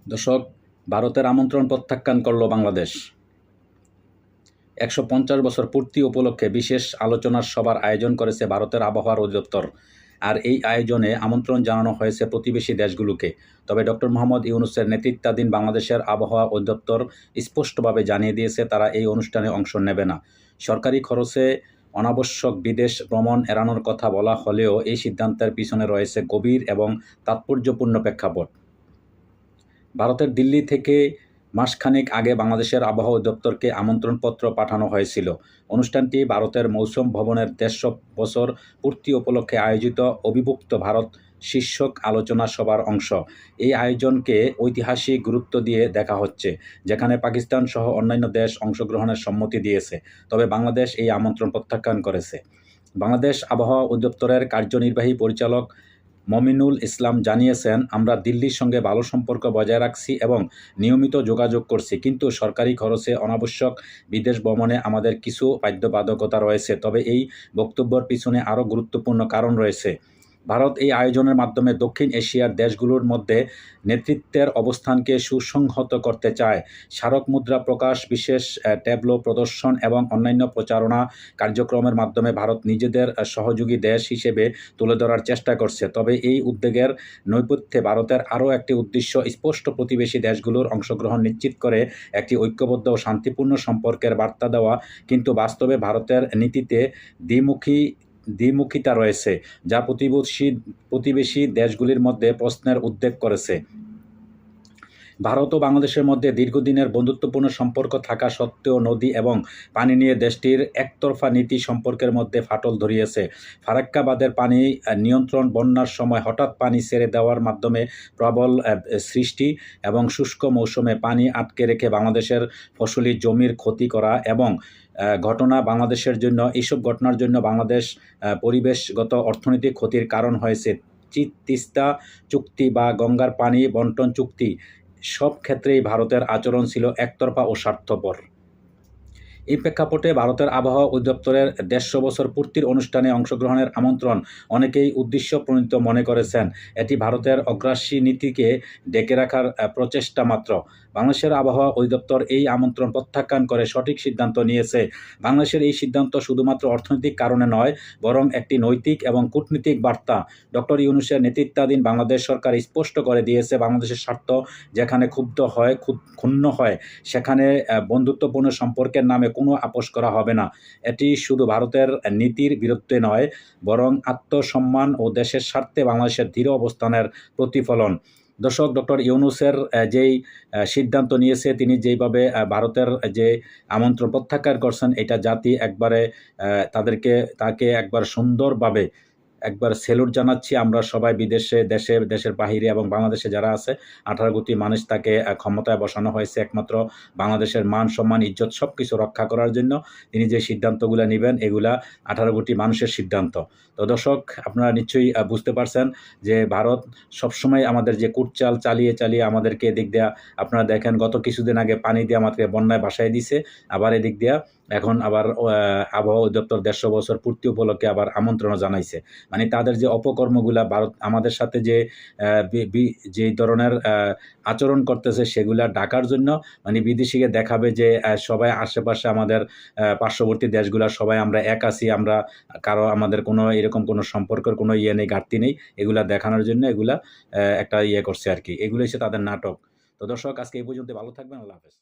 দর্শক, ভারতের আমন্ত্রণ প্রত্যাখ্যান করল বাংলাদেশ। ১৫০ বছর পূর্তি উপলক্ষে বিশেষ আলোচনার সভার আয়োজন করেছে ভারতের আবহাওয়া অধিদপ্তর। আর এই আয়োজনে আমন্ত্রণ জানানো হয়েছে প্রতিবেশী দেশগুলোকে। তবে ডক্টর মোহাম্মদ ইউনূসের নেতৃত্বাধীন বাংলাদেশের আবহাওয়া অধিদপ্তর স্পষ্টভাবে জানিয়ে দিয়েছে তারা এই অনুষ্ঠানে অংশ নেবে না। সরকারি খরচে অনাবশ্যক বিদেশ ভ্রমণ এড়ানোর কথা বলা হলেও এই সিদ্ধান্তের পিছনে রয়েছে গভীর এবং তাৎপর্যপূর্ণ প্রেক্ষাপট। ভারতের দিল্লি থেকে মাসখানেক আগে বাংলাদেশের আবহাওয়া অধিদপ্তরকে আমন্ত্রণপত্র পাঠানো হয়েছিল। অনুষ্ঠানটি ভারতের মৌসুম ভবনের ১৫০ বছর পূর্তি উপলক্ষে আয়োজিত অবিভক্ত ভারত শীর্ষক আলোচনা সভার অংশ। এই আয়োজনকে ঐতিহাসিক গুরুত্ব দিয়ে দেখা হচ্ছে, যেখানে পাকিস্তান সহ অন্যান্য দেশ অংশগ্রহণের সম্মতি দিয়েছে। তবে বাংলাদেশ এই আমন্ত্রণ প্রত্যাখ্যান করেছে। বাংলাদেশ আবহাওয়া অধিদপ্তরের কার্যনির্বাহী পরিচালক মমিনুল ইসলাম জানিয়েছেন, আমরা দিল্লির সঙ্গে ভালো সম্পর্ক বজায় রাখছি এবং নিয়মিত যোগাযোগ করছি, কিন্তু সরকারি খরচে অনাবশ্যক বিদেশ ভ্রমণে আমাদের কিছু বাধ্যবাধকতা রয়েছে। তবে এই বক্তব্যের পিছনে আরও গুরুত্বপূর্ণ কারণ রয়েছে। ভারত এই আয়োজনের মাধ্যমে দক্ষিণ এশিয়ার দেশগুলোর মধ্যে নেতৃত্বের অবস্থানকে সুসংহত করতে চায়। স্মারক মুদ্রা প্রকাশ, বিশেষ ট্যাবলো প্রদর্শন এবং অন্যান্য প্রচারণা কার্যক্রমের মাধ্যমে ভারত নিজেদের সহযোগী দেশ হিসেবে তুলে ধরার চেষ্টা করছে। তবে এই উদ্যোগের নেপথ্যে ভারতের আরও একটি উদ্দেশ্য স্পষ্ট, প্রতিবেশী দেশগুলোর অংশগ্রহণ নিশ্চিত করে একটি ঐক্যবদ্ধ ও শান্তিপূর্ণ সম্পর্কের বার্তা দেওয়া। কিন্তু বাস্তবে ভারতের নীতিতে দ্বিমুখিতা রয়েছে, যা প্রতিবেশী দেশগুলির মধ্যে প্রশ্নের উদ্রেক করেছে। ভারত ও বাংলাদেশের মধ্যে দীর্ঘদিনের বন্ধুত্বপূর্ণ সম্পর্ক থাকা সত্ত্বেও নদী এবং পানি নিয়ে দেশটির একতরফা নীতি সম্পর্কের মধ্যে ফাটল ধরিয়েছে। ফারাক্কা বাঁধের পানি নিয়ন্ত্রণ, বন্যার সময় হঠাৎ পানি ছেড়ে দেওয়ার মাধ্যমে প্রবল সৃষ্টি এবং শুষ্ক মৌসুমে পানি আটকে রেখে বাংলাদেশের ফসলি জমির ক্ষতি করা এবং এইসব ঘটনার জন্য বাংলাদেশ পরিবেশগত অর্থনৈতিক ক্ষতির কারণ হয়েছে। তিস্তা চুক্তি বা গঙ্গার পানি বন্টন চুক্তি, সব ক্ষেত্রেই ভারতের আচরণ ছিল একতরফা ও স্বার্থপর। এই প্রেক্ষাপটে ভারতের আবহাওয়া অধিদপ্তরের ১৫০ বছর পূর্তির অনুষ্ঠানে অংশগ্রহণের আমন্ত্রণ অনেকেই উদ্দেশ্যপ্রণীত মনে করেছেন। এটি ভারতের অগ্রাসী নীতিকে ডেকে রাখার প্রচেষ্টা মাত্র। বাংলাদেশের আবহাওয়া অধিদপ্তর এই আমন্ত্রণ প্রত্যাখ্যান করে সঠিক সিদ্ধান্ত নিয়েছে। বাংলাদেশের এই সিদ্ধান্ত শুধুমাত্র অর্থনৈতিক কারণে নয়, বরং একটি নৈতিক এবং কূটনীতিক বার্তা। ডক্টর ইউনূসের নেতৃত্বাধীন বাংলাদেশ সরকার স্পষ্ট করে দিয়েছে, বাংলাদেশের স্বার্থ যেখানে ক্ষুণ্ণ হয়, সেখানে বন্ধুত্বপূর্ণ সম্পর্কের নামে কোনো আপোষ করা হবে না। এটি শুধু ভারতের নীতির বিরুদ্ধে নয়, বরং আত্মসম্মান ও দেশের স্বার্থে বাংলাদেশের দৃঢ় অবস্থানের প্রতিফলন। দর্শক, ডক্টর ইউনূসের যেই সিদ্ধান্ত নিয়েছে, তিনি যেইভাবে ভারতের যে আমন্ত্রণ প্রত্যাখ্যান করছেন, এটা জাতি একবারে তাকে একবার সুন্দরভাবে একবার সেলুট জানাচ্ছি। আমরা সবাই দেশের বাহিরে এবং বাংলাদেশে যারা আছে 18 কোটি মানুষ তাকে ক্ষমতায় বসানো হয়েছে একমাত্র বাংলাদেশের মান, সম্মান, ইজ্জত সব কিছু রক্ষা করার জন্য। তিনি যে সিদ্ধান্তগুলো নেবেন, এগুলা 18 কোটি মানুষের সিদ্ধান্ত। তো দর্শক, আপনারা নিশ্চয়ই বুঝতে পারছেন যে ভারত সবসময় আমাদের যে কুটচাল চালিয়ে আমাদেরকে এদিক দেয়া, আপনারা দেখেন গত কিছুদিন আগে পানি দিয়ে আমাদেরকে বন্যায় ভাসায় দিছে, আবার এদিক দেয়া এখন আবার আবহাওয়া অধিদপ্তর ১৫০ বছর পূর্তি উপলক্ষে আবার আমন্ত্রণও জানাইছে। মানে তাদের যে অপকর্মগুলা ভারত আমাদের সাথে যে ধরনের আচরণ করতেছে, সেগুলা ঢাকার জন্য মানে বিদেশিকে দেখাবে যে সবাই আশেপাশে আমাদের পার্শ্ববর্তী দেশগুলা সবাই আমরা এক আছি, আমরা আমাদের কোনো এরকম কোনো সম্পর্কের কোনো নেই, ঘাটতি নেই, এগুলা দেখানোর জন্য এগুলা একটা করছে আর কি। এগুলো হচ্ছে তাদের নাটক। তো দর্শক, আজকে এই পর্যন্ত। ভালো থাকবেন। আল্লাহ হাফেজ।